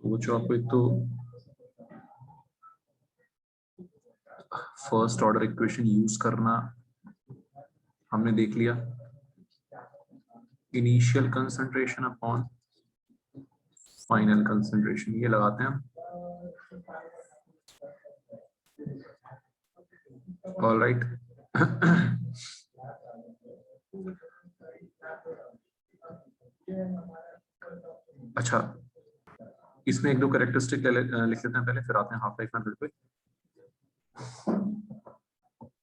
तो वो जो आपको एक तो फर्स्ट ऑर्डर इक्वेशन यूज करना हमने देख लिया, initial concentration upon final concentration ये लगाते हैं हम। All right. अच्छा, इसमें एक दो कैरेक्टरिस्टिक लिख लेते हैं पहले, फिर आते हैं हाफ लाइफ मेथड पे।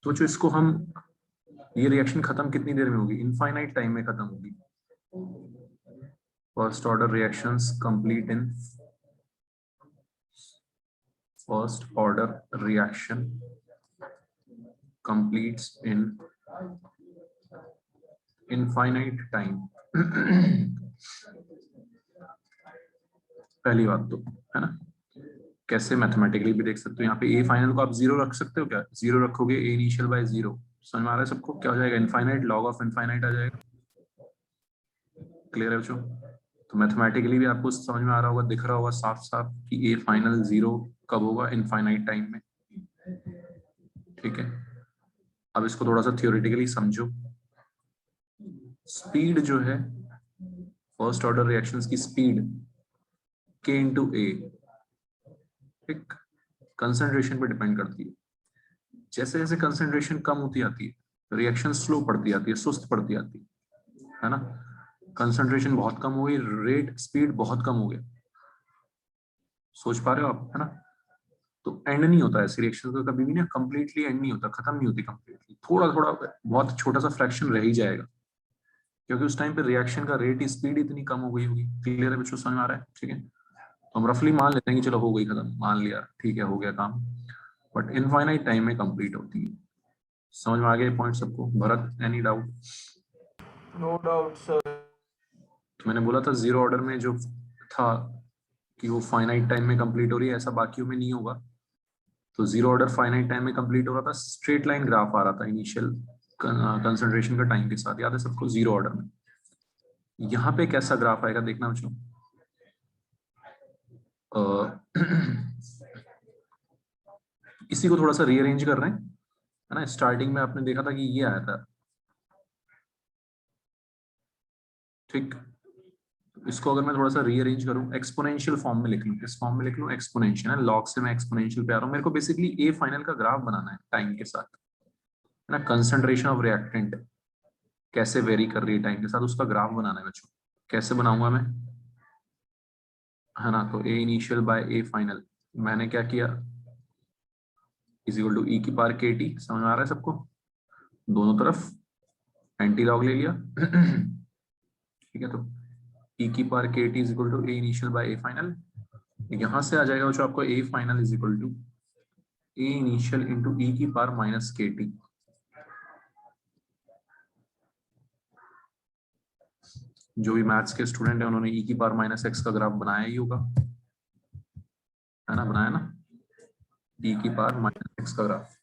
तो जो इसको हम, ये रिएक्शन खत्म कितनी देर में होगी? इनफाइनाइट टाइम में खत्म होगी। First order reactions complete in first order reaction completes in infinite time. पहली बात तो है ना, कैसे मैथमेटिकली भी देख सकते हो। यहाँ पे ए फाइनल को आप जीरो रख सकते हो क्या? जीरो रखोगे, ए इनिशियल बाय जीरो, समझ में आ रहा है सबको? क्या हो जाएगा? इनफाइनाइट लॉग ऑफ इनफाइनाइट आ जाएगा। क्लियर है बच्चों? तो मैथमेटिकली भी आपको समझ में आ रहा होगा, दिख रहा होगा साफ साफ कि ए फाइनल जीरो कब होगा? इनफाइनाइट टाइम में। ठीक है, अब इसको थोड़ा सा थियोरेटिकली समझो। स्पीड जो है फर्स्ट ऑर्डर रिएक्शंस की, स्पीड के इंटू ए, ठीक, कंसंट्रेशन पे डिपेंड करती है। जैसे जैसे कंसंट्रेशन कम होती आती है, रिएक्शन स्लो पड़ती आती है, सुस्त पड़ती आती है ना। कंसंट्रेशन बहुत कम हो गई, रेट स्पीड बहुत कम हो गया। सोच पा रहे हो आप, है ना? तो एंड नहीं होता ऐसे रिएक्शन का कभी भी ना, कंप्लीटली एंड नहीं होता, खत्म नहीं होती कंप्लीटली, थोड़ा थोड़ा बहुत छोटा सा फ्रैक्शन रह ही जाएगा, क्योंकि उस टाइम पे रिएक्शन का रेट, स्पीड इतनी कम हो गई होगी। क्लियर है बच्चों? समझ में आ रहा है? ठीक है, तो हम रफली मान लेते हैं कि चलो हो गई खत्म, मान लिया, ठीक है, हो गया काम, बट इनफाइनाइट टाइम में कंप्लीट होती है। समझ में आ गया पॉइंट सबको? Bharat, any doubt? No doubt sir. तो मैंने बोला था जीरो ऑर्डर में जो था कि वो फाइनाइट टाइम में कंप्लीट हो रही है, ऐसा बाकियों में नहीं होगा। तो जीरो ऑर्डर फाइनाइट टाइम में कंप्लीट हो रहा था, स्ट्रेट लाइन ग्राफ आ रहा था इनिशियल कंसंट्रेशन का टाइम के साथ, याद है सबको? जीरो ऑर्डर में यहाँ पे कैसा ग्राफ आएगा देखना बच्चों। इसी को थोड़ा सा रीअरेंज कर रहे हैं, है ना। स्टार्टिंग में आपने देखा था कि ये आया था, ठीक। इसको अगर मैं थोड़ा सा रीअरेंज करूं, एक्सपोनेंशियल फॉर्म में लिख लूं, किस फॉर्म में लिख लूं? एक्सपोनेंशियल है, लॉग से मैं एक्सपोनेंशियल पे आ रहा हूं। मेरे को बेसिकली ए फाइनल का ग्राफ बनाना है टाइम के साथ, है ना। कंसंट्रेशन ऑफ रिएक्टेंट कैसे वेरी कर रही है टाइम के साथ, उसका ग्राफ बनाना है बच्चों। कैसे बनाऊंगा मैं, है ना? तो ए इनिशियल बाय ए फाइनल, मैंने क्या किया, इज इक्वल टू ई की पावर के टी। समझ में आ रहा है सबको? दोनों तरफ एंटी लॉग ले लिया। ठीक है, तो ई की पावर के t is equal to A initial by A final. यहां से आ जाएगा बच्चों आपको A final is equal to A initial into e की पावर माइनस के टी। जो भी मैथ्स के स्टूडेंट है उन्होंने ई की पावर माइनस एक्स का ग्राफ बनाया ही होगा, है ना? बनाया ना, ई की पावर माइनस एक्स का ग्राफ।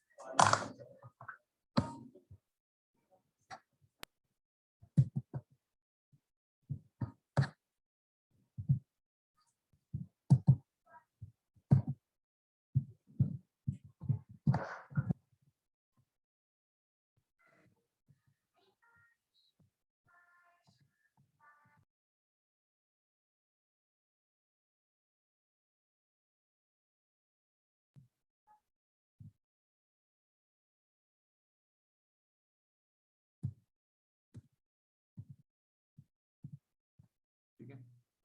ठीक है,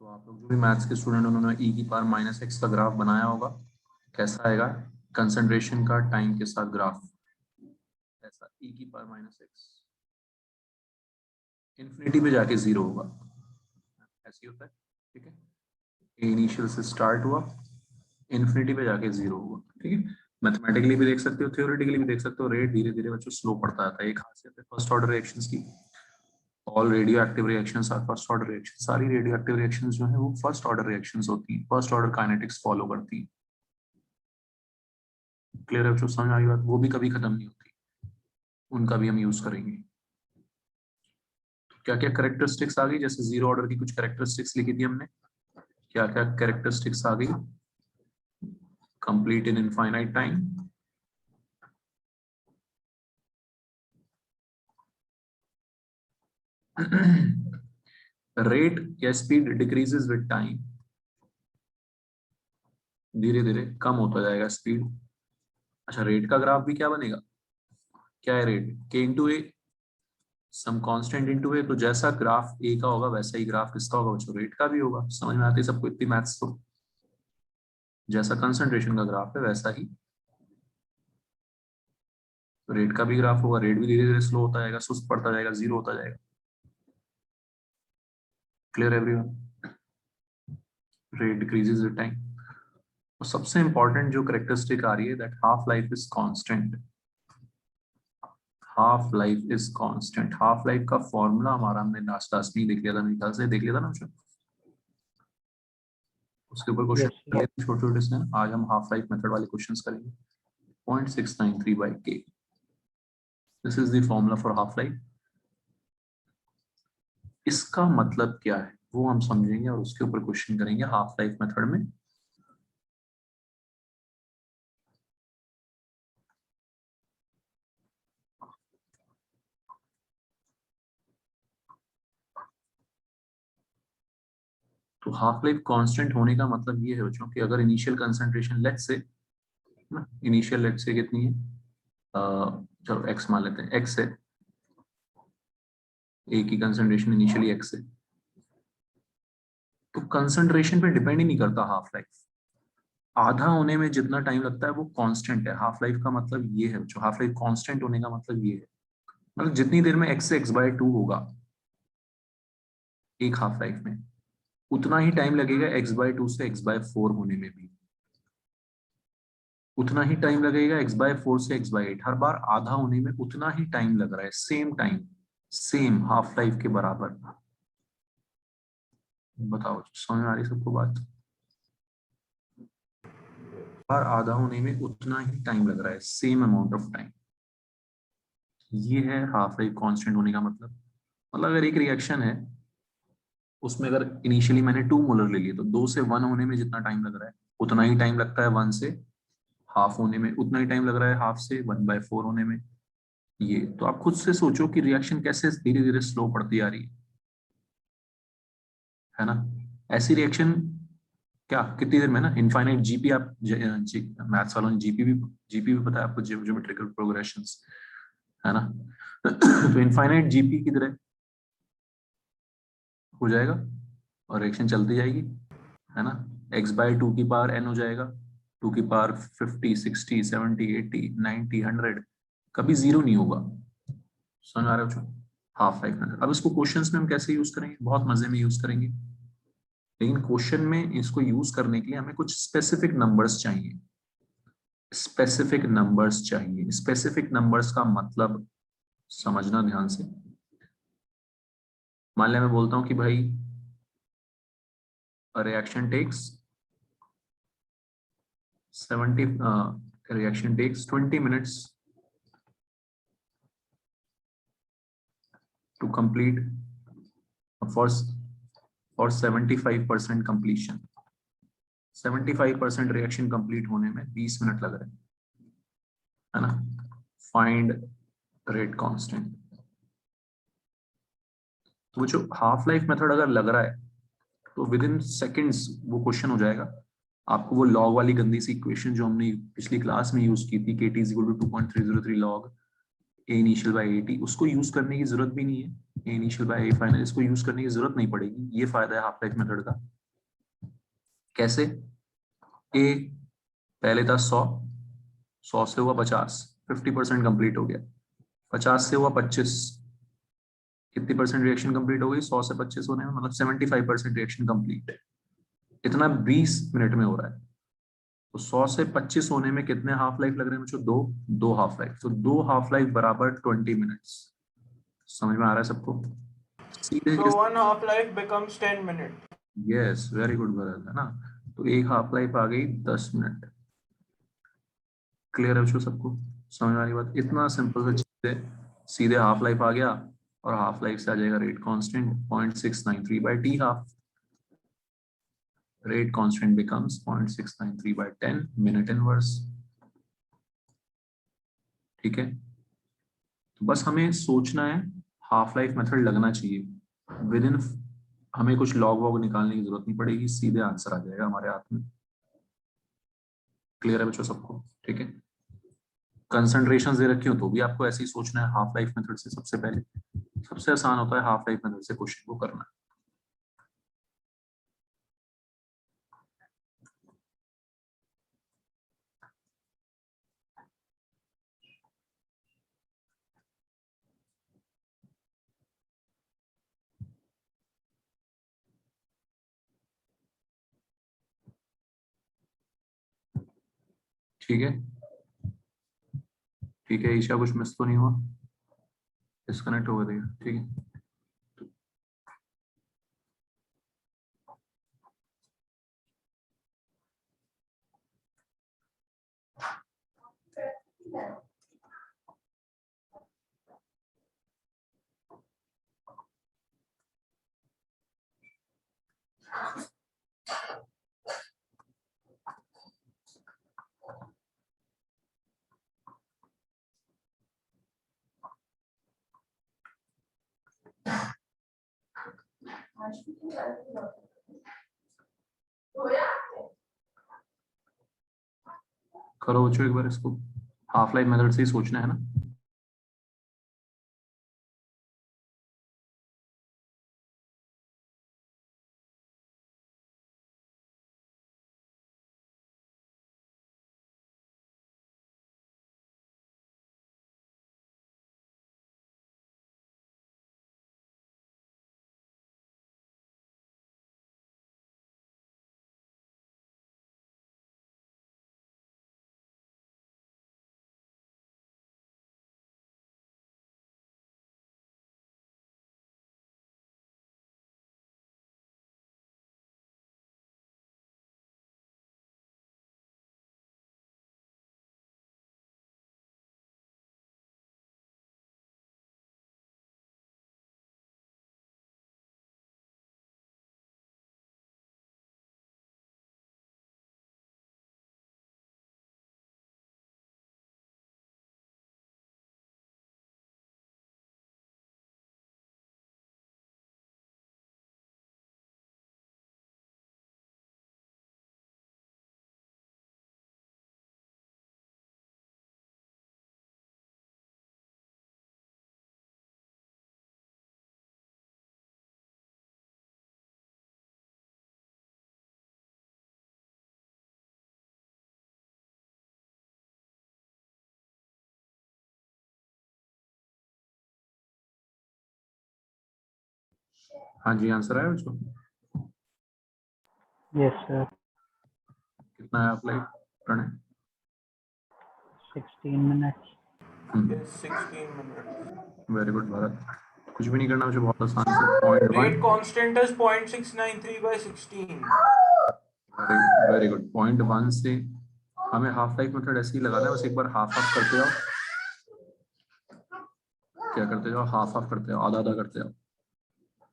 तो आप लोग जो भी मैथ्स के स्टूडेंट उन्होंने ई की पावर माइनस एक्स का ग्राफ बनाया होगा, कैसा आएगा? कंसंट्रेशन का टाइम के साथ ग्राफ ऐसा, ई की पावर माइनस एक्स इन्फिनिटी पे जाके जीरो होगा, ऐसे होता है। ठीक है, इनिशियल से स्टार्ट हुआ, इन्फिनिटी पे जाके जीरो हुआ। ठीक है, मैथमेटिकली भी देख सकते हो, थ्योरेटिकली भी देख सकते हो, रेट धीरे धीरे बच्चों स्लो पड़ता जाता है। एक खासियत है फर्स्ट ऑर्डर रिएक्शंस की, all radioactive reactions are first order reaction. सारी रेडियो एक्टिव रिएक्शंस जो है वो फर्स्ट ऑर्डर रिएक्शंस होती हैं, फर्स्ट ऑर्डर काइनेटिक्स फॉलो करती हैं। क्लियर है बच्चों? समझ आ गई बात? वो भी कभी खत्म नहीं होती, उनका भी हम यूज करेंगे। क्या क्या करेक्टरिस्टिक्स आ गई, जैसे जीरो ऑर्डर की कुछ करेक्टरिस्टिक्स लिखी थी हमने क्या क्या कैरेक्टरिस्टिक्स आ गई? Complete in infinite time, rate या स्पीड डिक्रीजेस विद टाइम, धीरे धीरे कम होता जाएगा स्पीड। अच्छा, रेट का ग्राफ भी क्या बनेगा? क्या है रेट? के इंटू ए, सम कांस्टेंट इंटू ए। तो जैसा ग्राफ ए का होगा वैसा ही ग्राफ किसका होगा बच्चों? रेट का भी होगा। समझ में आती है सबको इतनी मैथ्स? तो जैसा कंसंट्रेशन का ग्राफ है वैसा ही रेट का भी ग्राफ होगा। रेट भी धीरे धीरे स्लो होता जाएगा, सुस्त पड़ता जाएगा, जीरो होता जाएगा। Clear everyone? Rate decreases with time. और सबसे इंपॉर्टेंट जो करेक्टरिस्टिक आ रही है, that half life is constant. Half life is constant. Half life का फॉर्मूला हमारा हमने लास्ट क्लास में ही देख लिया था, मेरे ख्याल से देख लिया था ना बच्चों? उसके ऊपर क्वेश्चन Yes. कर लिए थे छोटे छोटे से। आज हम हाफ लाइफ मेथड वाले क्वेश्चंस करेंगे। 0.693 by k, this is the formula for half life. इसका मतलब क्या है वो हम समझेंगे और उसके ऊपर क्वेश्चन करेंगे हाफ लाइफ मेथड में। तो हाफ लाइफ कांस्टेंट होने का मतलब ये है बच्चों कि अगर इनिशियल कंसंट्रेशन लेट्स से ना, इनिशियल लेट्स से कितनी है, चलो एक्स मान लेते हैं, एक्स है, ए की कंसंट्रेशन इनिशियली एक्स है, तो कंसंट्रेशन पे डिपेंड ही नहीं करता हाफ लाइफ। आधा होने में जितना टाइम लगता है वो कांस्टेंट है। हाफ लाइफ का मतलब ये है जो हाफ लाइफ कांस्टेंट होने का मतलब ये है, मतलब जितनी देर में एक्स से एक्स बाय टू होगा एक हाफ लाइफ में, उतना ही टाइम लगेगा एक्स बाय टू से एक्स बाय फोर होने में भी। उतना ही टाइम लगेगा एक्स बाय फोर से एक्स बाय एट। हर बार आधा होने में उतना ही टाइम लग रहा है, same time, same half life के बराबर। बताओ समझ में आ रही सबको बात? बार आधा होने में उतना ही टाइम लग रहा है, सेम अमाउंट ऑफ टाइम। ये है हाफ लाइफ कांस्टेंट होने का मतलब। मतलब अगर एक रिएक्शन है उसमें अगर इनिशियली मैंने 2 मोलर ले लिए, तो 2 से 1 होने में जितना टाइम लग रहा है उतना ही टाइम लगता है 1 से हाफ होने में, उतना ही टाइम लग रहा है हाफ से 1/4 होने में। ये तो आप खुद से सोचो कि रिएक्शन कैसे धीरे धीरे स्लो पड़ती आ रही है ना? ऐसी रिएक्शन क्या कितनी देर में ना, इनफाइनाइट जीपी। आप मैथ्स वालों ने जीपी भी पता है आपको, ज्योमेट्रिकल प्रोग्रेशंस, है ना? तो इनफाइनाइट जीपी की तरह हो जाएगा और रिएक्शन चलती जाएगी, है ना? एक्स बाय टू की पावर एन हो जाएगा, टू की पावर 50 60 70 80 90 100, कभी जीरो नहीं होगा। समझ आ रहा है? हाफ लाइफ में अब इसको क्वेश्चंस में हम कैसे यूज करेंगे? बहुत मजे में यूज करेंगे, लेकिन क्वेश्चन में इसको यूज करने के लिए हमें कुछ स्पेसिफिक नंबर्स चाहिए। स्पेसिफिक नंबर्स चाहिए। स्पेसिफिक नंबर्स का मतलब समझना ध्यान से। मान लिया मैं बोलता हूं कि भाई reaction takes 70 reaction takes 20 minutes to complete for 75% completion। 75% reaction complete होने में 20 मिनट लग रहे हैं, है ना? Find rate constant. तो वो जो हाफ लाइफ मेथड अगर लग रहा है तो विद इन सेकेंड्स वो क्वेश्चन हो जाएगा। आपको वो लॉग वाली गंदी सी इक्वेशन जो हमने पिछली क्लास में यूज की थी, KT = 2.303 log A initial by eighty, उसको यूज करने की जरूरत भी नहीं है। ए इनिशियल बाय ए फाइनल, इसको यूज करने की जरूरत नहीं पड़ेगी। ये फायदा है हाफ लाइफ मेथड का। कैसे? ए पहले था 100, 100 से हुआ 50, 50% कंप्लीट हो गया। 50 से हुआ 25, कितनी परसेंट रिएक्शन कंप्लीट हो गई? 100 से 25 होने में, मतलब 75% रिएक्शन कंप्लीट। इतना 20 मिनट में हो रहा है। तो 100 से 25 होने में कितने हाफ लाइफ लग रहे हैं बच्चों? दो हाफ लाइफ। तो 2 हाफ लाइफ बराबर 20 मिनट्स। समझ में आ रहा है सबको? सीधे So one half life becomes 10 minutes. Yes, very good Bharat, है ना? तो एक हाफ लाइफ आ गई 10 मिनट। क्लियर है बच्चों सबको? समझ में आ रही बात? इतना सिंपल सा चीज है, सीधे हाफ लाइफ आ गया और हाफ लाइफ से आ जाएगा rate constant 0.693 by t half. rate constant becomes 0.693 by 10 minute inverse. ठीक है, तो बस हमें सोचना है, हाफ लाइफ मेथड लगना चाहिए विद इन, हमें कुछ लॉग वॉग निकालने की जरूरत नहीं पड़ेगी, सीधे आंसर आ जाएगा हमारे हाथ में। क्लियर है बच्चों सबको? ठीक है, कंसंट्रेशन दे रखी हो तो भी आपको ऐसे ही सोचना है हाफ लाइफ मेथड से। सबसे पहले सबसे आसान होता है हाफ लाइफ मेथड से क्वेश्चन को करना। ठीक है, ठीक है ईशा, कुछ मिस तो नहीं हुआ? डिस्कनेक्ट हो गया? ठीक है, करो बच्चों एक बार इसको, हाफ लाइफ मेथड से ही सोचना है ना। हाँ जी, आंसर आया बच्चों? Yes, sir. कितना है आप life Pranay? 16 minutes. Yes, 16 minutes. Very good Bharat, कुछ भी नहीं करना मुझे, बहुत आसान से point Rate 1। constant is 0.693 by 16. Very good, point 1 से हमें हाफ लाइफ मेथड ऐसे ही लगाना है, बस एक बार हाफ हाफ करते जाओ। क्या करते जाओ? हाफ हाफ करते जाओ, आधा आधा करते जाओ।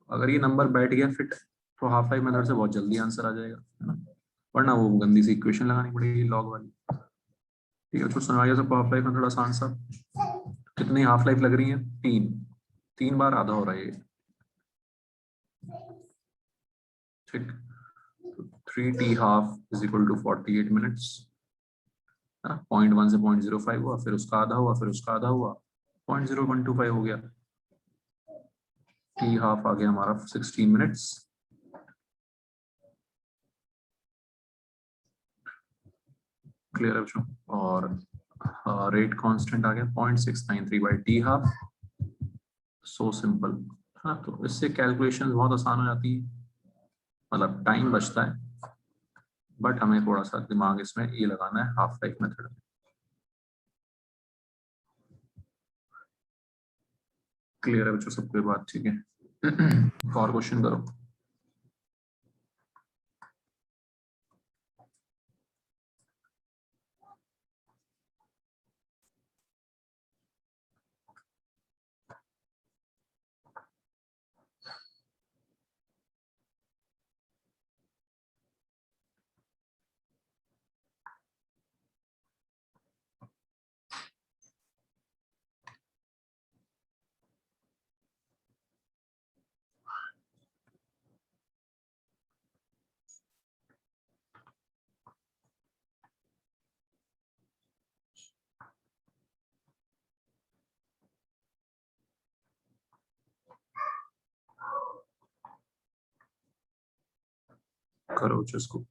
अगर ये नंबर बैठ गया फिट, तो हाफ लाइफ मेथड से बहुत जल्दी आंसर आ जाएगा, है ना? वरना वो गंदी सी इक्वेशन लगानी पड़ेगी लॉग वाली। ठीक है, तो सुना गया सबको हाफ लाइफ मेथड आसान सा? कितनी हाफ लाइफ लग रही है? 3, 3 बार आधा हो रहा है ये। ठीक, 3t half is equal to 48 minutes. 0.1 से 0.05 हुआ, फिर उसका आधा हुआ, फिर उसका आधा हुआ, 0.0125 हो गया। टी हाफ आ गया हमारा 16 मिनट्स। क्लियर है बच्चों? और रेट कांस्टेंट आ गया 0.693 by T half. So simple. हाँ, तो इससे कैलकुलेशन बहुत आसान हो जाती है, मतलब टाइम बचता है, बट हमें थोड़ा सा दिमाग इसमें ये लगाना है हाफ लाइफ मेथड में। क्लियर है बच्चों सबको बात? ठीक है, और क्वेश्चन करो। करो जिसको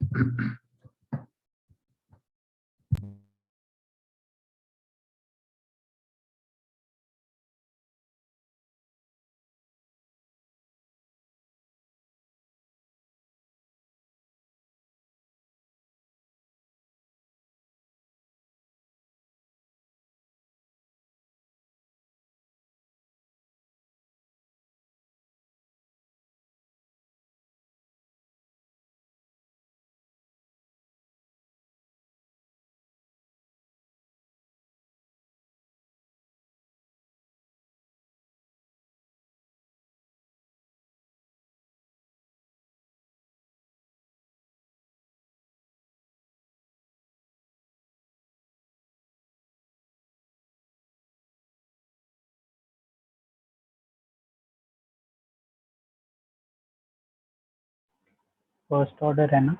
फर्स्ट ऑर्डर है ना?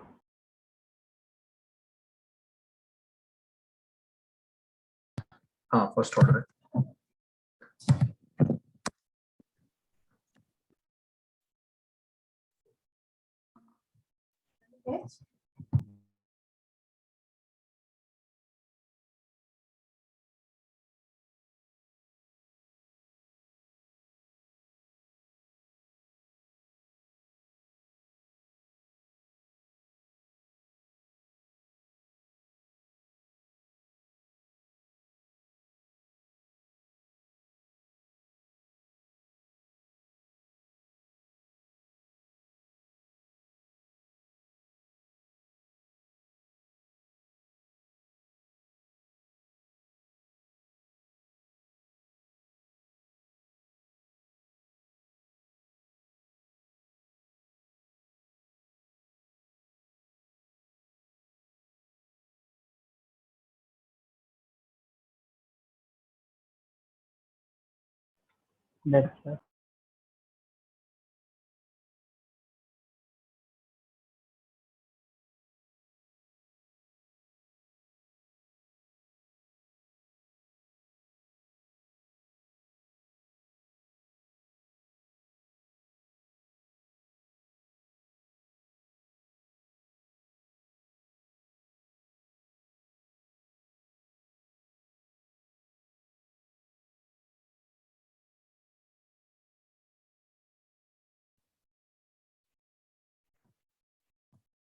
हाँ फर्स्ट ऑर्डर है। That's sir.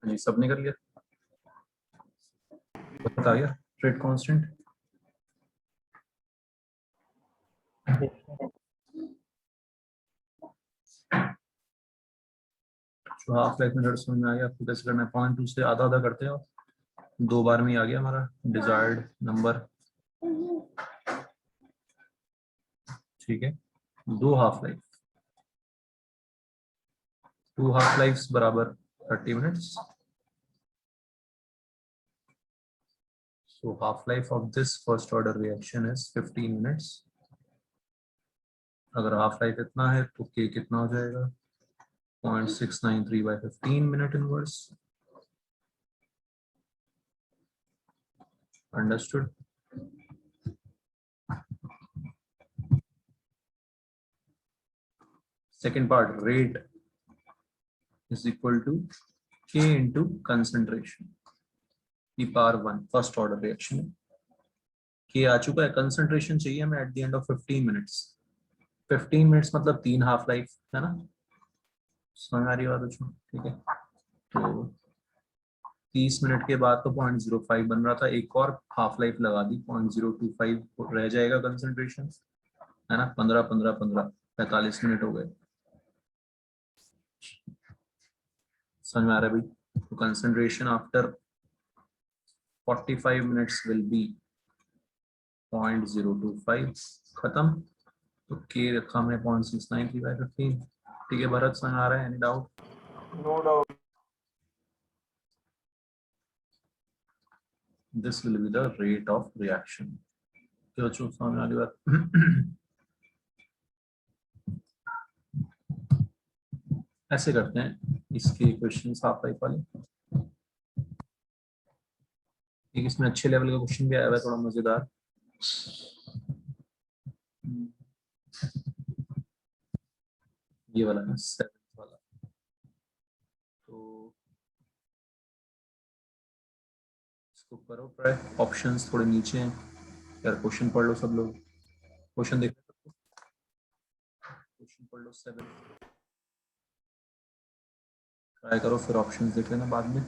जी सबने कर लिया, बता गया रेट कांस्टेंट। Yes, sir. जो हाफ लाइफ मेथड समझ में आ गया आपको कैसे करना है। 0.2 से आधा आधा करते हो, 2 बार में ही आ गया हमारा डिजायर्ड नंबर। ठीक है, 2 हाफ लाइफ, 2 हाफ लाइफ बराबर 30 minutes. So half life of this first order reaction is 15 minutes. अगर हाफ लाइफ इतना है तो k कितना हो जाएगा 0.693 by 15 minute inverse. Understood? Second part, rate is equal to k into concentration e power 1 first order reaction. k आ चुका है, concentration चाहिए हमें at the end of 15 minutes. 15 minutes मतलब 3 हाफ लाइफ है ना, समझ आ रही बात उसमें? ठीक है, तो 30 मिनट के बाद तो 0.05 बन रहा था, एक और हाफ लाइफ लगा दी 0.025 रह जाएगा कंसंट्रेशन, है ना। 15 15 15 45 मिनट हो गए, समझ में आ रहा है भाई? तो concentration after 45 minutes will be 0.025, खत्म। तो के रखा हमने 0.693 by 15। ठीक है भरत, समझ आ रहा है? Any doubt? No doubt. This will be the rate of reaction. क्यों चूक समझ आ रही बात? ऐसे करते हैं इसके क्वेश्चन हाफ लाइफ वाले। एक इसमें अच्छे लेवल का क्वेश्चन भी आया हुआ है, थोड़ा मजेदार। ये वाला है 7th वाला। तो इसको करो ट्राई, ऑप्शंस थोड़े नीचे हैं यार, क्वेश्चन पढ़ लो सब लोग, क्वेश्चन देख लो, क्वेश्चन पढ़ लो 7, ट्राई करो फिर ऑप्शंस देख लेना बाद में।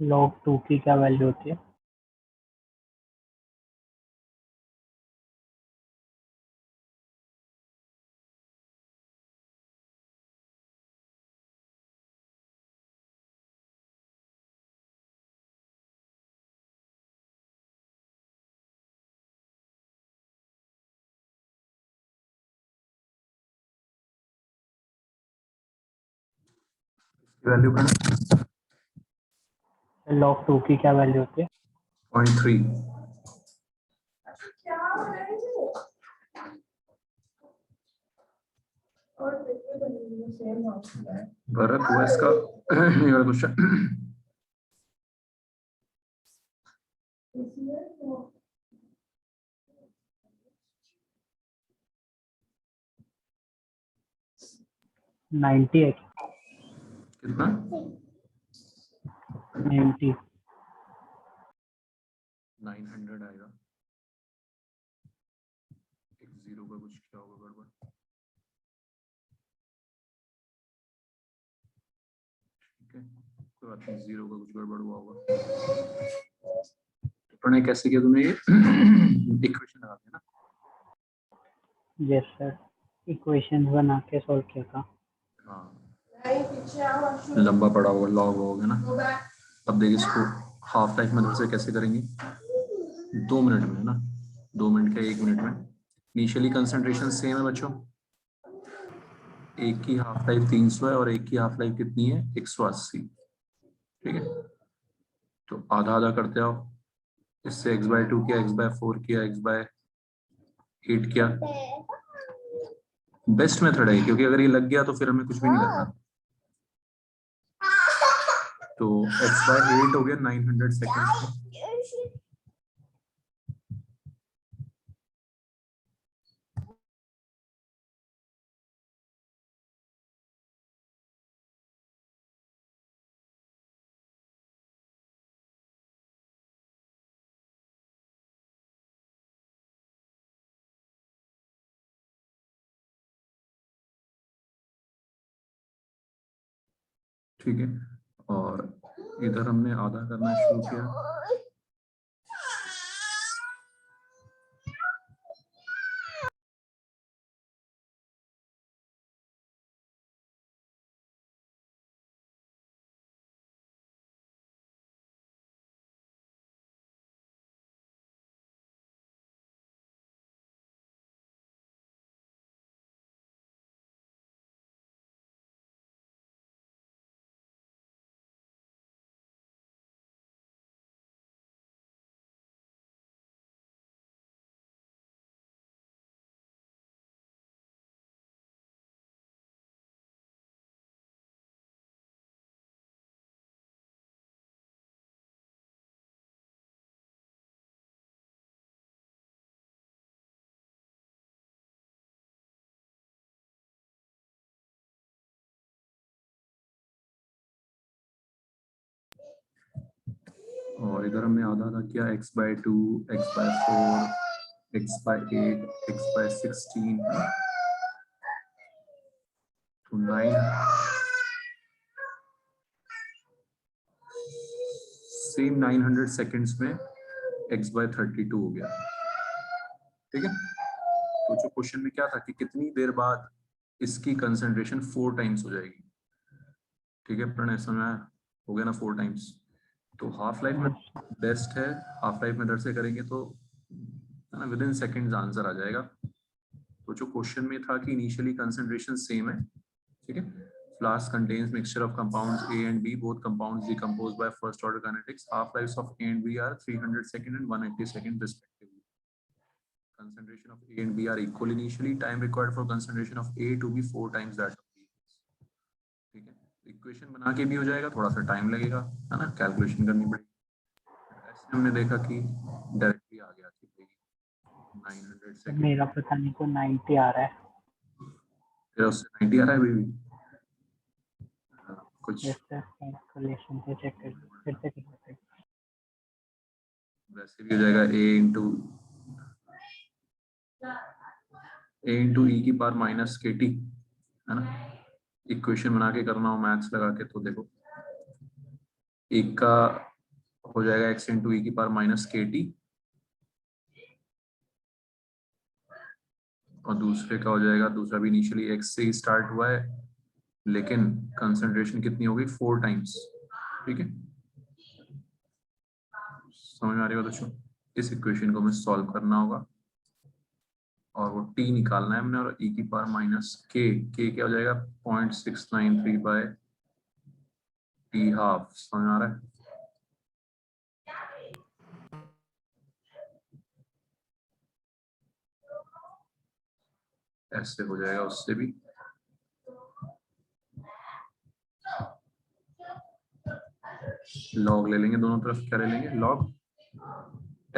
log 2 की क्या वैल्यू होती है? वैल्यू करना log 2 की क्या वैल्यू होती है? 0.3। भरत हुआ इसका ये वाला क्वेश्चन। नाइन्टी है क्या? कितना? 90। 900 आएगा। एक जीरो का कुछ क्या होगा गड़बड़। ठीक है, कोई बात नहीं, जीरो का कुछ गड़बड़ हुआ होगा। पढ़ने कैसे किया तुमने ये? इक्वेशन लगा दिया ना? यस सर, इक्वेशंस बना के सॉल्व किया था। हाँ, लंबा पड़ा होगा, लॉग होगा ना। अब देखिए इसको हाफ लाइफ मेथड से कैसे करेंगे। 2 मिनट में है ना, 2 मिनट का 1 मिनट में। इनिशियली कंसंट्रेशन सेम है बच्चों। एक की हाफ लाइफ 300 है और एक की हाफ लाइफ कितनी है? 180। ठीक है, तो आधा आधा करते आओ। इससे x/2 किया, x/4 किया, x/8 किया। बेस्ट मेथड है क्योंकि अगर ये लग गया तो फिर हमें कुछ भी नहीं करना। तो x/8 हो गया 900 सेकेंड। ठीक है, और इधर हमने आधा करना शुरू किया। और इधर हमने आधा आधा किया, x/2, x/4, x/8, x/16 तो 9 सेम 900 सेकेंड्स में x/32 हो गया। ठीक है, तो जो क्वेश्चन में क्या था कि कितनी देर बाद इसकी कंसंट्रेशन 4 टाइम्स हो जाएगी। ठीक है, प्रणय समय हो गया ना 4 टाइम्स। तो हाफ लाइफ में बेस्ट है, हाफ लाइफ मेथड से करेंगे तो है ना, विद इन सेकेंड्स आंसर आ जाएगा। तो जो क्वेश्चन में था कि इनिशियली कंसंट्रेशन सेम है। ठीक है, flask contains mixture of compounds A and B. Both compounds decompose by first order kinetics. Half lives of A and B are 300 seconds and 180 seconds respectively. Concentration of A and B are equal initially. Time required for concentration of A to be 4 times that of B. ठीक है, equation बना के भी हो जाएगा, थोड़ा सा time लगेगा है ना, कैलकुलेशन करनी पड़ेगी। ऐसे हमने देखा कि डायरेक्टली आ गया कि 900 सेकंड। मेरा पता नहीं को 90 आ रहा है। फिर उससे 90 आ रहा है अभी भी कुछ जैसे कैलकुलेशन से चेक कर फिर से कर सकते हैं। वैसे भी हो जाएगा a इंटू ई की पावर माइनस KT है ना। इक्वेशन बना के करना हो मैथ्स लगा के तो देखो, एक का हो जाएगा x इंटू ई की पावर माइनस के टी, और दूसरे का हो जाएगा, दूसरा भी इनिशियली x से ही स्टार्ट हुआ है लेकिन कंसंट्रेशन कितनी हो गई 4 टाइम्स। ठीक है, समझ में आ रही हो बच्चों? इस इक्वेशन को हमें सॉल्व करना होगा और वो t निकालना है हमने, और e की पावर माइनस k क्या हो जाएगा 0.693 बाय t हाफ। समझ में आ रहा है? ऐसे हो जाएगा उससे भी। लॉग ले लेंगे दोनों तरफ, क्या ले लेंगे लॉग।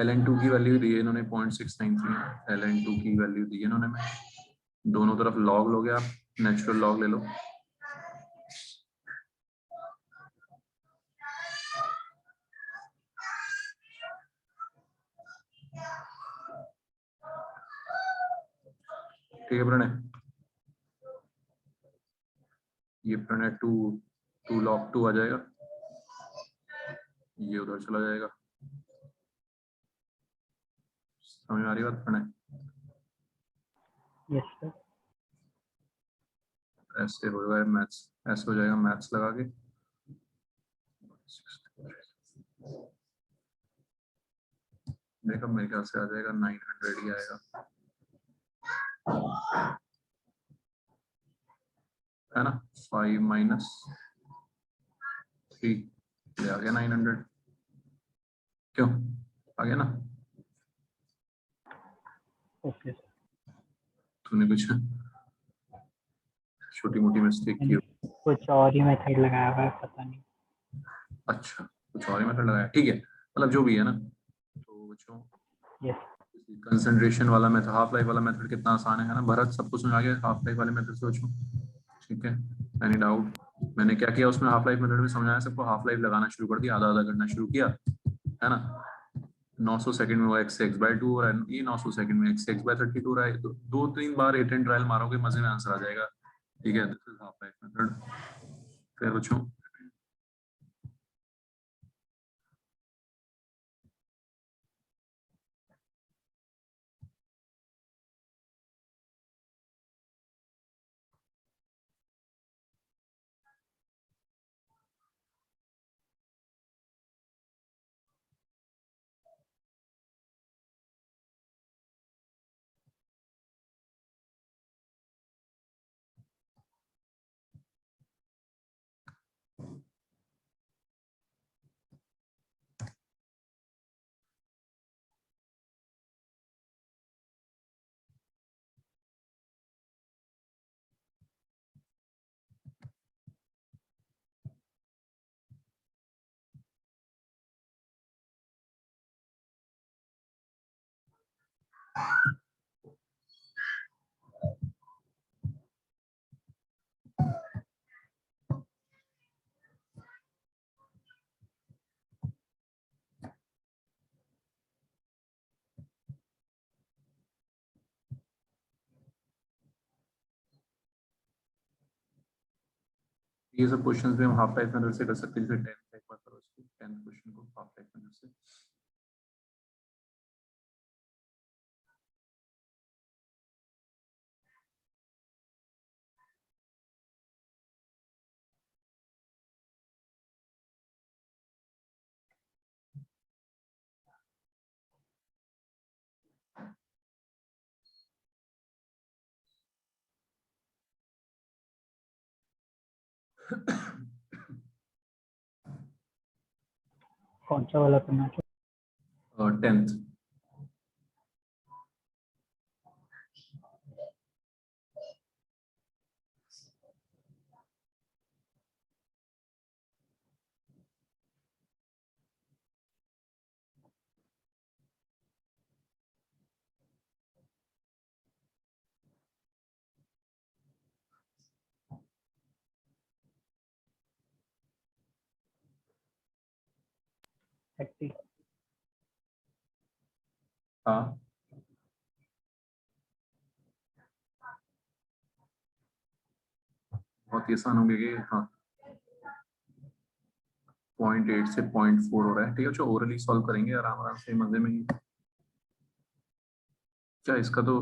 ln2 की वैल्यू दी है इन्होंने 0.693, ln2 की वैल्यू दी है इन्होंने, मैं दोनों तरफ लॉग लोगे आप, नेचुरल लॉग ले लो। ठीक है प्रणय, ये प्रणय 2 log 2 आ जाएगा, ये उधर चला जाएगा। समझ में आ रही बात प्रणय? Yes sir. ऐसे हो जाएगा मैथ्स, ऐसे हो जाएगा मैथ्स लगा के। देखो मेरे ख्याल से आ जाएगा 900 ही आएगा, है ना। 5 माइनस 3, ये आ गया 900। क्यों आ गया ना? Okay sir. तूने कुछ छोटी मोटी मिस्टेक की हो? कुछ और ही मेथड लगाया हुआ है, पता नहीं। अच्छा, कुछ और ही मेथड लगाया, ठीक है, मतलब जो भी है ना। तो बच्चों यस। कंसंट्रेशन वाला मेथड, हाफ लाइफ वाला मेथड कितना आसान है ना भरत, सब कुछ समझ आ गया हाफ लाइफ वाले मेथड से बच्चों? ठीक है, एनी डाउट? मैंने क्या किया उसमें, हाफ लाइफ मेथड में समझाया सबको, हाफ लाइफ लगाना शुरू कर दिया, आधा आधा करना शुरू किया, है ना। 900 सेकंड में वो x/2 और ये 900 सेकंड में x/32 रहा है। तो 2-3 बार एटेंट ट्रायल मारोगे, मजे में आंसर आ जाएगा। ठीक है, this is half life method. फिर बच्चों ये सब क्वेश्चंस भी हम हाफ लाइफ मेथड से कर सकते हैं, जैसे 10th का एक बार करो इसको, 10th क्वेश्चन को हाफ लाइफ मेथड से। कौन सा वाला करना चाहिए? 10th। थर्टी। हाँ, बहुत ही आसान हो गया कि हाँ 0.8 से 0.4 हो रहा है, ठीक है। जो ओरली सॉल्व करेंगे आराम आराम से मजे में ही। क्या इसका तो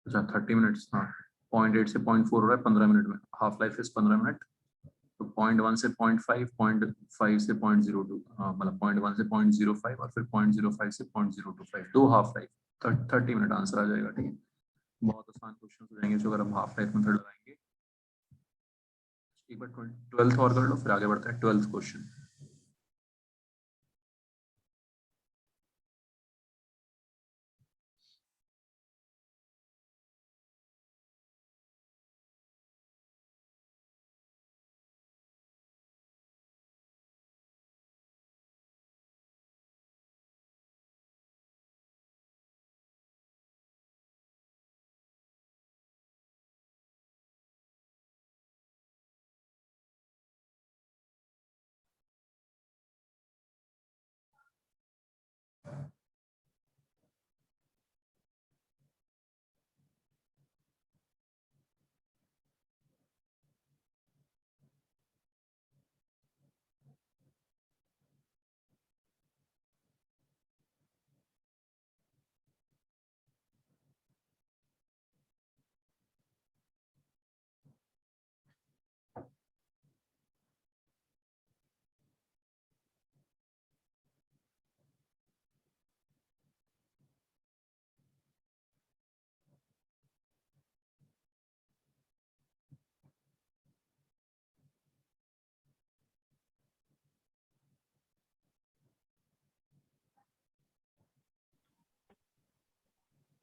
अच्छा 30 मिनट्स, हाँ 0.8 से 0.4 हो रहा है 15 मिनट में, हाफ लाइफ इज 15 मिनट। तो 0.1 से 0.5, 0.5 से 0.02, हाँ मतलब 0.1 से 0.05 और फिर 0.05 से 0.025, दो हाफ लाइफ, 30 मिनट आंसर आ जाएगा, ठीक है। बहुत आसान क्वेश्चन हो जाएंगे जो अगर हम हाफ लाइफ मेथड लगाएंगे। एक बार 12th और कर लो फिर आगे बढ़ते हैं 12th क्वेश्चन।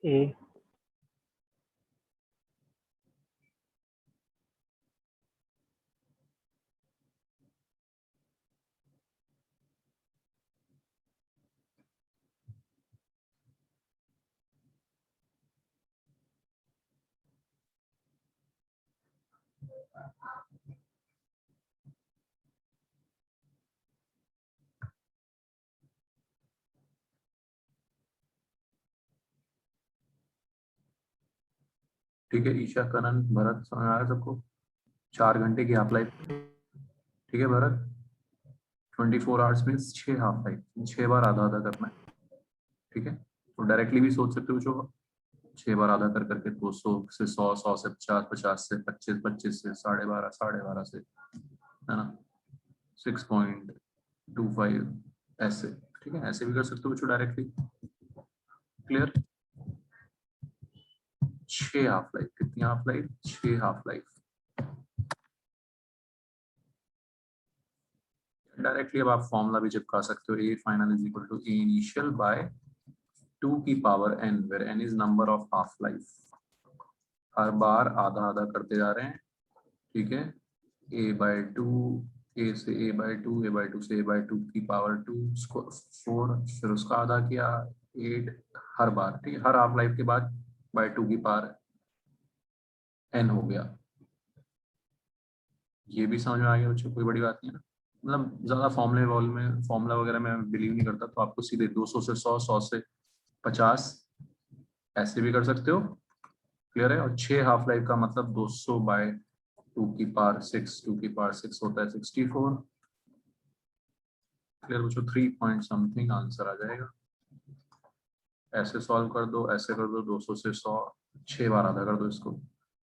A. ठीक है, ईशा, करण, भरत, समझ आ रहा है सबको? 4 घंटे की हाफ लाइफ, ठीक है भरत। 24 आवर्स में 6 हाफ लाइफ, 6 बार आधा आधा करना है, ठीक है। तो डायरेक्टली भी सोच सकते हो जो 6 बार आधा कर करके 200 से 100, 100 से 50, 50 से 25, 25 से 12.5, 12.5 से, है ना, 6.25 ऐसे, ठीक है। ऐसे भी कर सकते हो बच्चों डायरेक्टली। क्लियर? 6 हाफ लाइफ, कितनी half life? 6 half life. Directly अब आप फॉर्मूला भी चिपका सकते हो, A final is equal to A initial by 2 की पावर n, where n is number of half life. हर बार आधा आधा करते जा रहे हैं, ठीक है। a/2, a से a/2, a/2 से a/2 की पावर 2, 4, फिर उसका आधा किया 8 हर बार, ठीक है। हर हाफ लाइफ के बाद बाय 2 की पावर n हो गया। ये भी समझ में आ गया बच्चों, कोई बड़ी बात नहीं है ना। मतलब ज्यादा फॉर्मूला वगैरह में बिलीव नहीं करता, तो आपको सीधे 200 से 100, 100 से 50 ऐसे भी कर सकते हो। क्लियर है? और 6 हाफ लाइफ का मतलब 200/2 की पावर 6, 2 की पावर 6 होता है 64। क्लियर बच्चों? 3 पॉइंट समथिंग आंसर आ जाएगा। ऐसे सॉल्व कर दो, ऐसे कर दो, 200 से 100, 6 बार आधा कर दो इसको,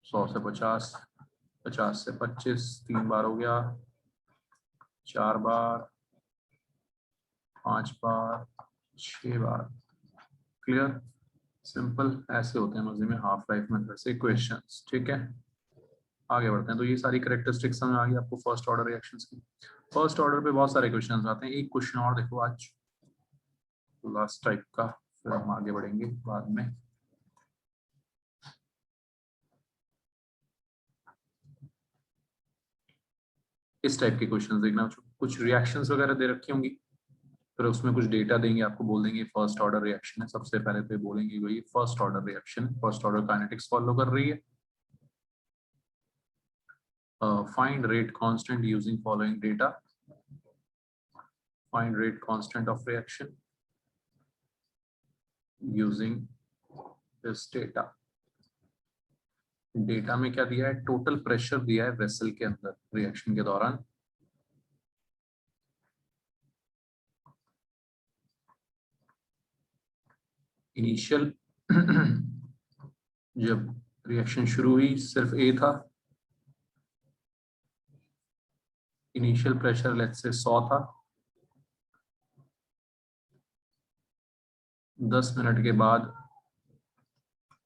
100 से 50, 50 से 25, 3 बार हो गया, 4 बार, 5 बार, 6 बार। क्लियर? सिंपल ऐसे होते हैं मजे में हाफ लाइफ मेथड से क्वेश्चंस, ठीक है। आगे बढ़ते हैं। तो ये सारी कैरेक्टरिस्टिक्स समझ आ गई आपको फर्स्ट ऑर्डर रिएक्शंस की। फर्स्ट ऑर्डर पे बहुत सारे क्वेश्चंस आते हैं, एक क्वेश्चन और देखो आज लास्ट टाइप का, फिर हम आगे बढ़ेंगे बाद में। इस टाइप के क्वेश्चंस देखना, कुछ रिएक्शंस वगैरह दे रखी होंगी, फिर उसमें कुछ डेटा देंगे आपको, बोल देंगे फर्स्ट ऑर्डर रिएक्शन है। सबसे पहले तो बोलेंगे वही first order reaction, first order kinetics follow कर रही है। Find rate constant using following data. Find rate constant of reaction using this data. Data में क्या दिया है, टोटल प्रेशर दिया है वेसल के अंदर रिएक्शन के दौरान। इनिशियल जब रिएक्शन शुरू हुई सिर्फ ए था, इनिशियल प्रेशर लेट्स से 100 था। 10 मिनट के बाद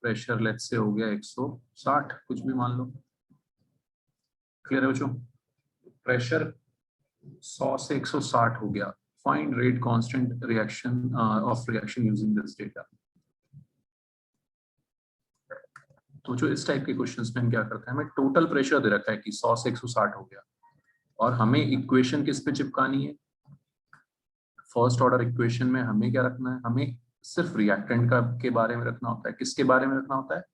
प्रेशर लेट्स से हो गया 160, कुछ भी मान लो। क्लियर है बच्चों? प्रेशर 100 से 160 हो गया। Find rate constant reaction of reaction using this data. तो जो इस टाइप के क्वेश्चंस में हम क्या करते हैं, हमें टोटल प्रेशर दे रखा है कि 100 से 160 हो गया, और हमें इक्वेशन किस पे चिपकानी है, फर्स्ट ऑर्डर इक्वेशन में हमें क्या रखना है, हमें सिर्फ रिएक्टेंट का के बारे में रखना होता है। किसके बारे में रखना होता है?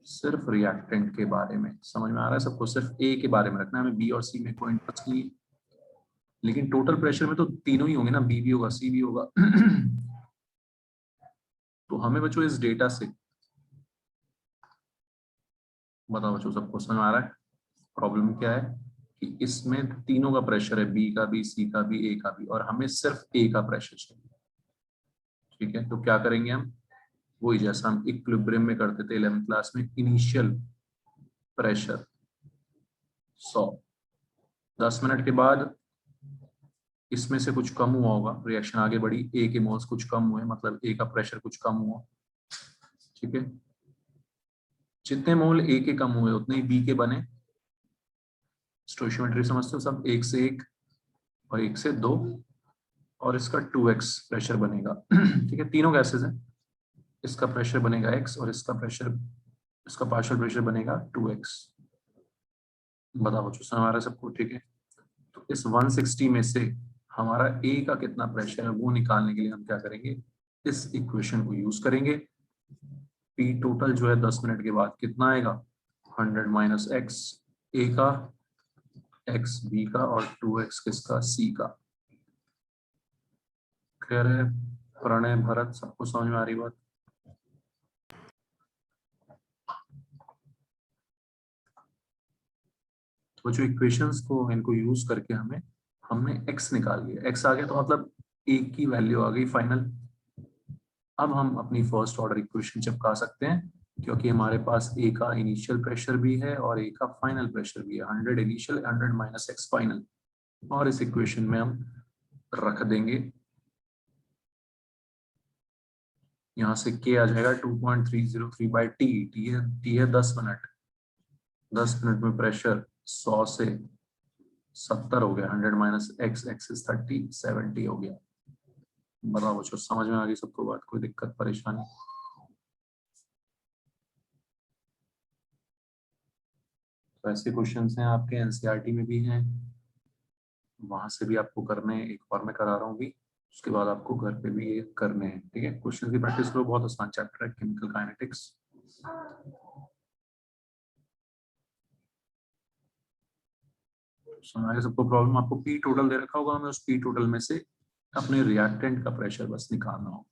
सिर्फ रिएक्टेंट के बारे में। समझ में आ रहा है सबको? सिर्फ ए के बारे में रखना है, हमें बी और सी में कोई इंटरेस्ट नहीं है। लेकिन टोटल प्रेशर में तो तीनों ही होंगे ना, बी भी होगा सी भी होगा। तो हमें बच्चों इस डेटा से, बताओ बच्चों सबको समझ में आ रहा है प्रॉब्लम क्या है, कि इसमें तीनों का प्रेशर है, बी का भी, सी का भी, ए का भी, और हमें सिर्फ ए का प्रेशर चाहिए। ठीक है, तो क्या करेंगे हम, वही जैसा हम इक्विलिब्रियम में करते थे 11th क्लास में, इनिशियल प्रेशर 100, 10 मिनट के बाद इसमें से कुछ कम हुआ होगा, रिएक्शन आगे बढ़ी, ए के मोल्स कुछ कम हुए, मतलब ए का प्रेशर कुछ कम हुआ। ठीक है, जितने मोल ए के कम हुए उतने ही बी के बने। स्टोइशियोमेट्री समझते हो सब, 1 से 1 और 1 से 2, और इसका 2x प्रेशर बनेगा। ठीक है, तीनों गैसेस हैं, इसका प्रेशर बनेगा x और इसका प्रेशर, इसका पार्शियल प्रेशर बनेगा 2x। बताओ बच्चों समझ आ रहा है सबको? ठीक है, तो इस 160 में से हमारा ए का कितना प्रेशर है वो निकालने के लिए हम क्या करेंगे, इस इक्वेशन को यूज करेंगे। पी टोटल जो है 10 मिनट के बाद कितना आएगा, 100 माइनस एक्स ए का, एक्स बी का, और 2x किसका, सी का। क्लियर है प्रणय भरत, सबको समझ में आ रही बात? तो जो इक्वेशंस को इनको यूज करके हमने x निकाल लिया, x आ गया तो मतलब एक की वैल्यू आ गई फाइनल। अब हम अपनी फर्स्ट ऑर्डर इक्वेशन चिपका सकते हैं, क्योंकि हमारे पास ए का इनिशियल प्रेशर भी है और ए का फाइनल प्रेशर भी है, 100 इनिशियल 100 माइनस एक्स फाइनल, और इस इक्वेशन में हम रख देंगे, यहाँ से k आ जाएगा 2.303 बाई टी है 10 मिनट, 10 मिनट में प्रेशर 100 से 70 हो गया, 100 माइनस एक्स, एक्स इज 30, 70 हो गया। बताओ बच्चों समझ में आ गई सबको बात, कोई दिक्कत परेशानी? तो ऐसे क्वेश्चंस हैं आपके एनसीईआरटी में भी हैं, वहां से भी आपको करने हैं, एक और मैं करा रहा हूँ भी, उसके बाद आपको घर पे भी ये करने हैं। ठीक है, क्वेश्चन की प्रैक्टिस करो, बहुत आसान चैप्टर है केमिकल काइनेटिक्स। सुना है सबको प्रॉब्लम? आपको पी टोटल दे रखा होगा, हमें उस पी टोटल में से अपने रिएक्टेंट का प्रेशर बस निकालना होगा।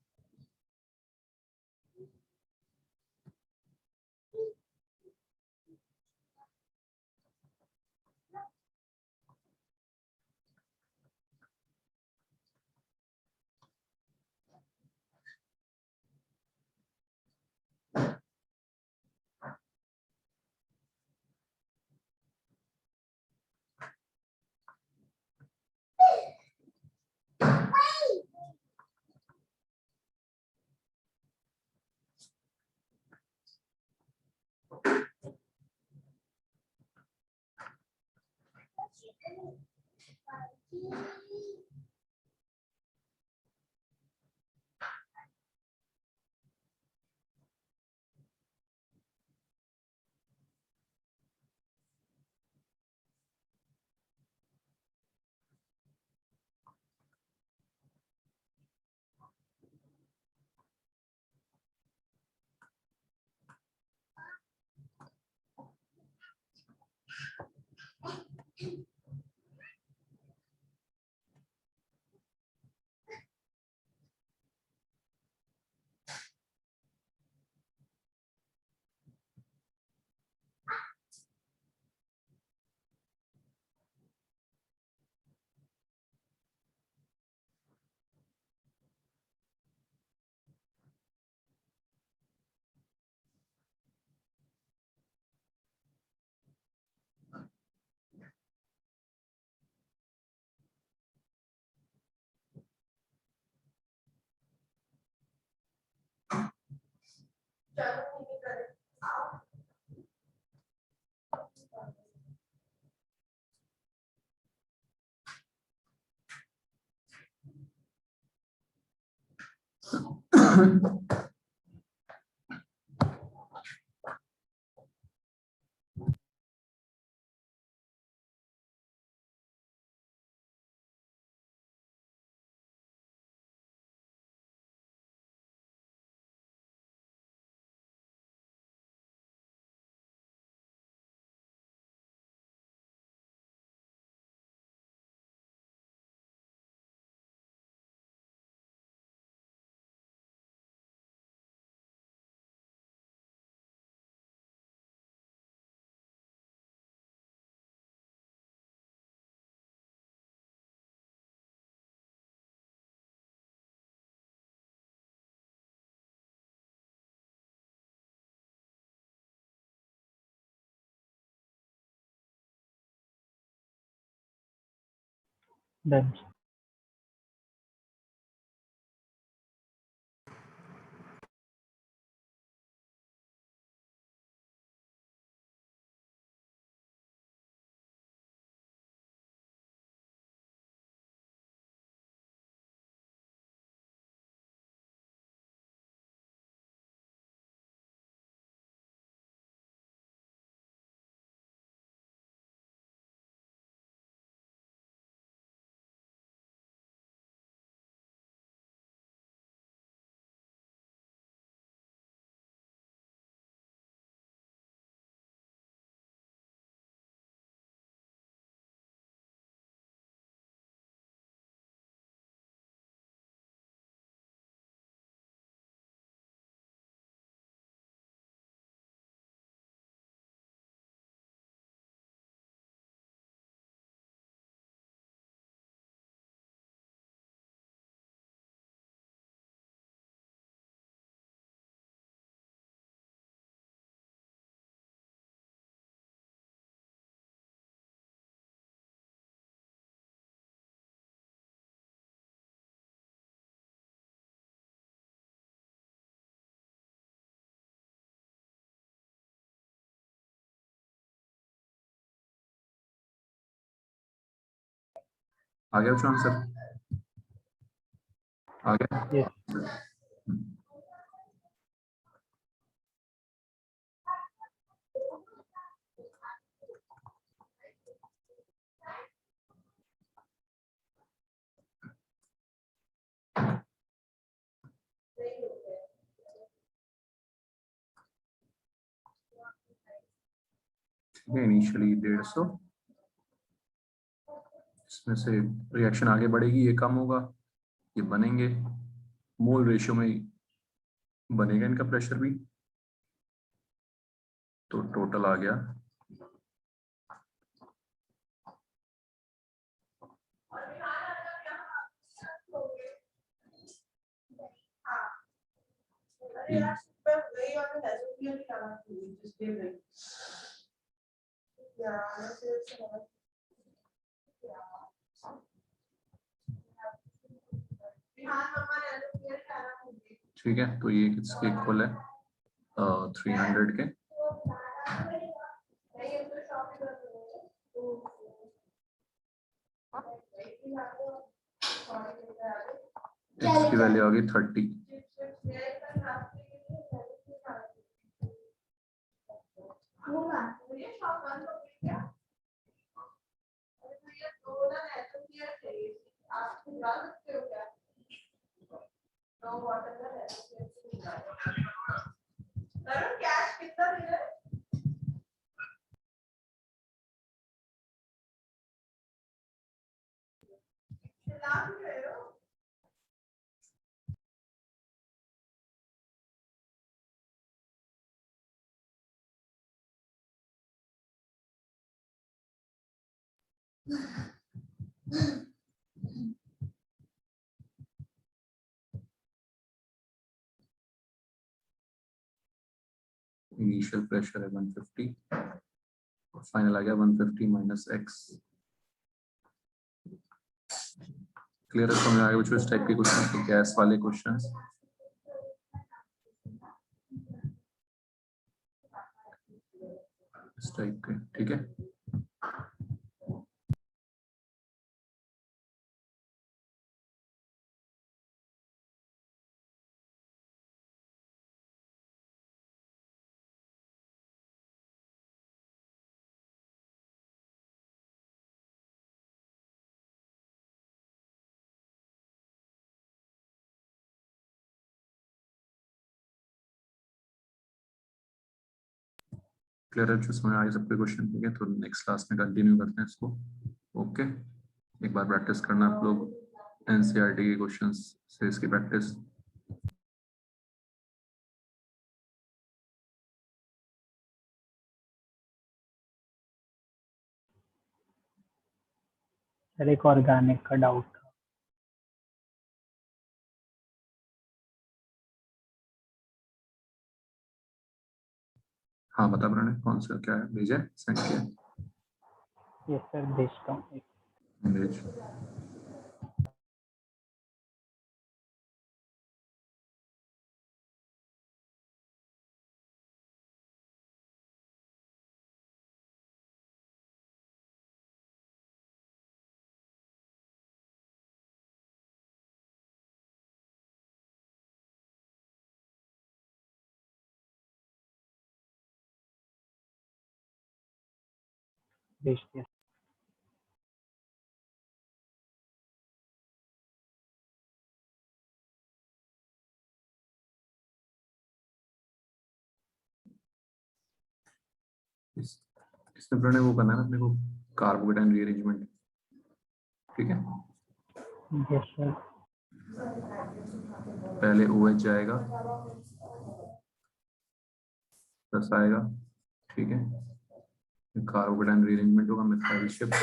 Done. आ गया बच्चों आंसर? आ गया? Yes. ठीक है, इनिशियली 150, इसमें से रिएक्शन आगे बढ़ेगी, ये कम होगा, ये बनेंगे, मोल रेशियो में बनेगा इनका प्रेशर भी, तो टोटल आ गया 300। ठीक है, तो ये किसके इक्वल है? 300 के। x की वैल्यू आ गई 30। इनिशियल प्रेशर है 150 और फाइनल आ गया 150 माइनस x। क्लियर है? समझ आ गया बच्चों इस टाइप के क्वेश्चन, गैस वाले क्वेश्चंस? इस टाइप के, ठीक है। क्लियर है, जो समझ आए सबके क्वेश्चन, ठीक है। तो नेक्स्ट क्लास में कंटिन्यू करते हैं इसको। ओके, एक बार प्रैक्टिस करना आप लोग एनसीईआरटी के क्वेश्चंस से इसकी प्रैक्टिस। सर एक ऑर्गेनिक का डाउट था। हाँ बता प्रणय, कौन सा क्या है, भेजा है, सेंड किया? यस सर, भेजता हूँ। भेज। भेज दिया। इसमें प्रणय वो करना है ना अपने को, कार्बोकेटाइन रीअरेंजमेंट, ठीक है। Yes sir. पहले OH जाएगा, प्लस आएगा, ठीक है। कार्बोकेटाइन रीअरेंजमेंट होगा, मिथाइल शिफ्ट,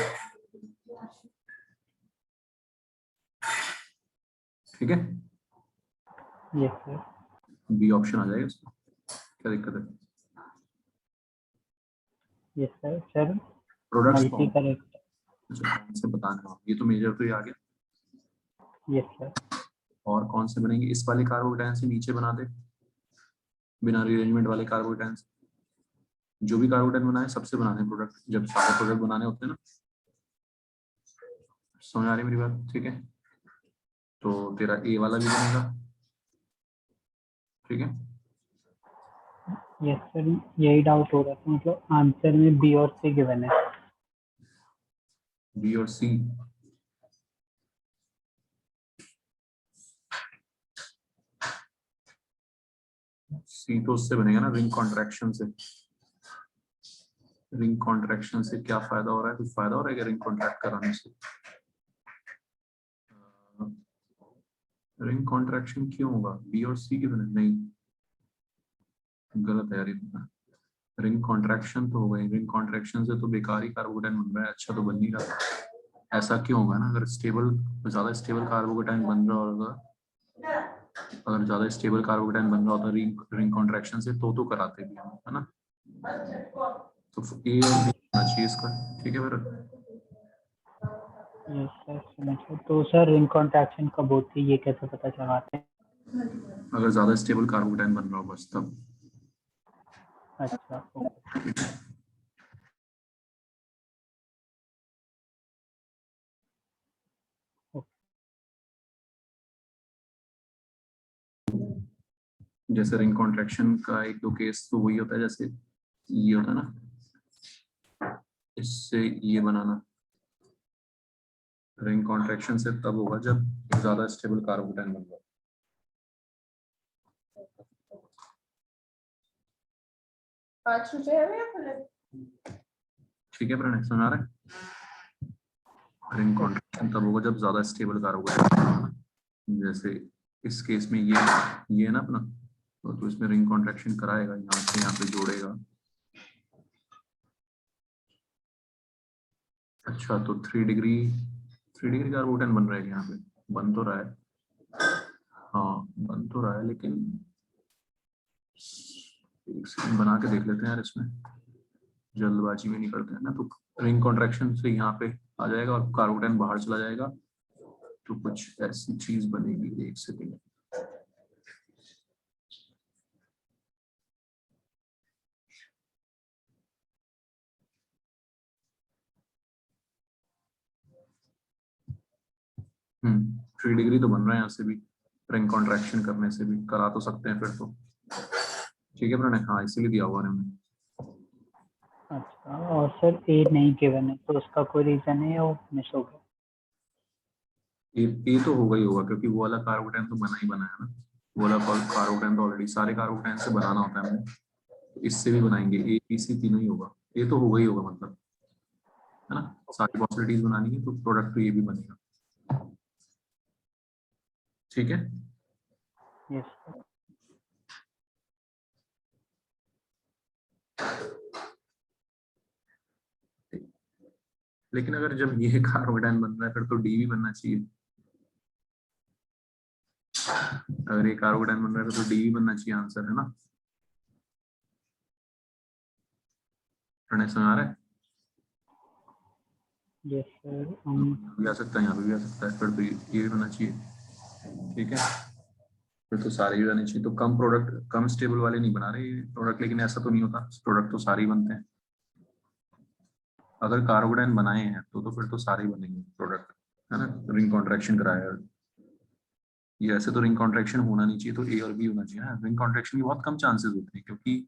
ठीक है। Yes sir. बी ऑप्शन आ जाएगा इसमें, क्या दिक्कत है? Yes sir. Sir products multi कौन, करेक्ट। अच्छा कौन से बताना है, ये तो मेजर तो ये आ गया। Yes sir. और कौन से बनेंगे, इस वाले कार्बोकेटाइन से नीचे बना दे, बिना रीअरेंजमेंट वाले कार्बोकेटाइन से। जो भी कार्बोकेटाइन बनाए सबसे बनाने प्रोडक्ट, जब सारे प्रोडक्ट बनाने होते हैं ना। समझ आ रही मेरी बात, ठीक है। तो तेरा ए वाला भी बनेगा, ठीक है। यस सर, यही डाउट हो रहा था, मतलब आंसर में बी और सी गिवन है। बी और सी, सी तो उससे बनेगा ना, रिंग कॉन्ट्रैक्शन से। रिंग कॉन्ट्रैक्शन से क्या फायदा हो रहा है, कुछ फायदा हो रहा है क्या रिंग कॉन्ट्रैक्ट कराने से? रिंग कॉन्ट्रैक्शन क्यों होगा, बी और सी के बने, नहीं गलत है यार। रिंग कॉन्ट्रैक्शन तो होगा, रिंग कॉन्ट्रैक्शन से तो बेकार ही कार्बोकेटाइन बन रहा है, अच्छा तो बन नहीं रहा। ऐसा क्यों होगा ना, अगर स्टेबल, ज्यादा स्टेबल कार्बोकेटाइन बन रहा होगा, अगर ज्यादा स्टेबल कार्बोकेटाइन बन रहा होता रिंग कॉन्ट्रैक्शन से तो कराते भी हम, है ना। तो ए और बी होना चाहिए इसका, ठीक है फिर। यस सर, समझ गया। तो सर रिंग कॉन्ट्रैक्शन कब होती है, ये कैसे पता चलाते हैं? अगर ज्यादा स्टेबल कार्बोकेटाइन बन रहा हो बस तब। अच्छा, ओके। जैसे रिंग कॉन्ट्रैक्शन का एक दो केस तो वही होता है, जैसे ये होता है ना, इससे ये बनाना, रिंग कॉन्ट्रैक्शन से तब होगा जब ज्यादा स्टेबल कार्बोकेटाइन बन रहा हो। ठीक है प्रणय, सुना रहे? रिंग कॉन्ट्रैक्शन तब होगा जब ज्यादा स्टेबल कार्बोकेटाइन बन रहा है ना। जैसे इस केस में ये है ना अपना, तो इसमें रिंग कॉन्ट्रैक्शन कराएगा, यहाँ से यहाँ पे जोड़ेगा। अच्छा तो 3 डिग्री कार्बोकेटाइन बन रहा है यहाँ पे, बन तो रहा है, हाँ बन तो रहा है, लेकिन एक सेकंड बना के देख लेते हैं यार, इसमें जल्दबाजी में नहीं करते हैं ना। तो रिंग कॉन्ट्रैक्शन से यहाँ पे आ जाएगा और कार्बोकेटाइन बाहर चला जाएगा, तो कुछ ऐसी चीज बनेगी, एक सेकंड। 3 डिग्री तो बन रहा है यहाँ से भी, रिंग कॉन्ट्रैक्शन करने से भी करा तो सकते हैं फिर तो। ठीक है प्रणय, हाँ इसीलिए दिया हुआ है हमने। अच्छा, और सर ए नहीं गिवन है तो उसका कोई रीजन है या वो मिस हो गया? ये तो होगा ही होगा, क्योंकि वो वाला कार्बोटाइन तो बना ही बना है ना, वो वाला कार्बोटाइन तो ऑलरेडी सारे कार्बोटाइन से बनाना होता है हमें, तो इससे भी बनाएंगे, ए बी सी तीनों ही होगा, ये तो होगा ही होगा मतलब, है ना, सारी पॉसिबिलिटीज बनानी है तो प्रोडक्ट तो ये भी बनेगा। ठीक है, यस सर। लेकिन अगर जब ये कार्बोटाइन बन रहा है फिर तो डी भी बनना चाहिए, अगर ये कार्बोटाइन बन रहा है तो डी भी बनना चाहिए, आंसर है ना। प्रणय समझ आ रहा है? Yes sir. भी आ सकता है, यहाँ पे भी आ सकता है, फिर तो ये भी बनना चाहिए। ठीक है, फिर तो सारे ही बनने चाहिए, तो कम प्रोडक्ट, कम स्टेबल वाले नहीं बना रहे प्रोडक्ट, लेकिन ऐसा तो नहीं होता, प्रोडक्ट तो सारे ही बनते हैं। अगर कार्बोडाइन बनाए हैं तो फिर तो सारे ही बनेंगे प्रोडक्ट, है ना, रिंग कॉन्ट्रैक्शन कराया है। ये ऐसे तो रिंग कॉन्ट्रैक्शन होना नहीं चाहिए, तो ए और बी होना चाहिए ना, रिंग कॉन्ट्रैक्शन की बहुत कम चांसेस होते हैं, क्योंकि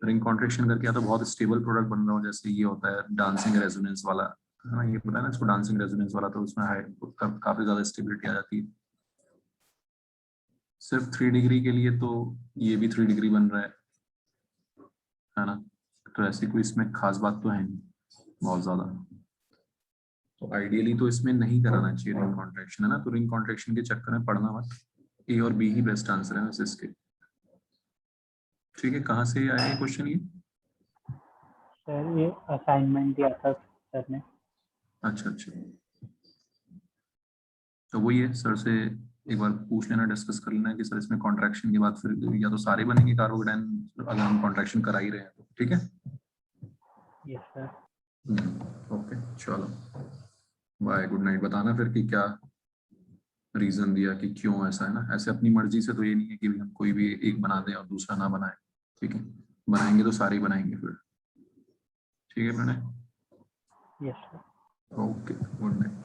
रिंग कॉन्ट्रैक्शन करके या तो बहुत स्टेबल प्रोडक्ट बन रहा हो, जैसे ये होता है डांसिंग रेजोनेंस वाला, है ना, ये पता है ना इसको, डांसिंग रेजोनेंस वाला, तो उसमें हाई काफी ज्यादा स्टेबिलिटी आ जाती है। सिर्फ 3 डिग्री के लिए तो ये भी 3 डिग्री बन रहा है ना, तो ऐसी कोई इसमें खास बात तो है नहीं बहुत ज्यादा, तो आइडियली तो इसमें नहीं कराना चाहिए रिंग कॉन्ट्रैक्शन, है ना, तो रिंग कॉन्ट्रैक्शन के चक्कर में पढ़ना मत, ए और बी ही बेस्ट आंसर है वैसे इसके। ठीक है, कहाँ से आया ये क्वेश्चन ये? सर ये असाइनमेंट दिया था सर ने। अच्छा अच्छा, तो वही है, सर से एक बार पूछ लेना, डिस्कस कर लेना कि सर इसमें कॉन्ट्रैक्शन के बाद फिर या तो सारे बनेंगे कार्बोडाइन, अगर हम कॉन्ट्रैक्शन करा ही रहे हैं तो। ठीक है, यस सर। ओके चलो, बाय, गुड नाइट। बताना फिर कि क्या रीजन दिया कि क्यों ऐसा, है ना, ऐसे अपनी मर्जी से तो ये नहीं है कि हम कोई भी एक बना दें और दूसरा ना बनाए। ठीक है, बनाएंगे तो सारे ही बनाएंगे फिर। ठीक है Pranay, yes sir. Okay, good night.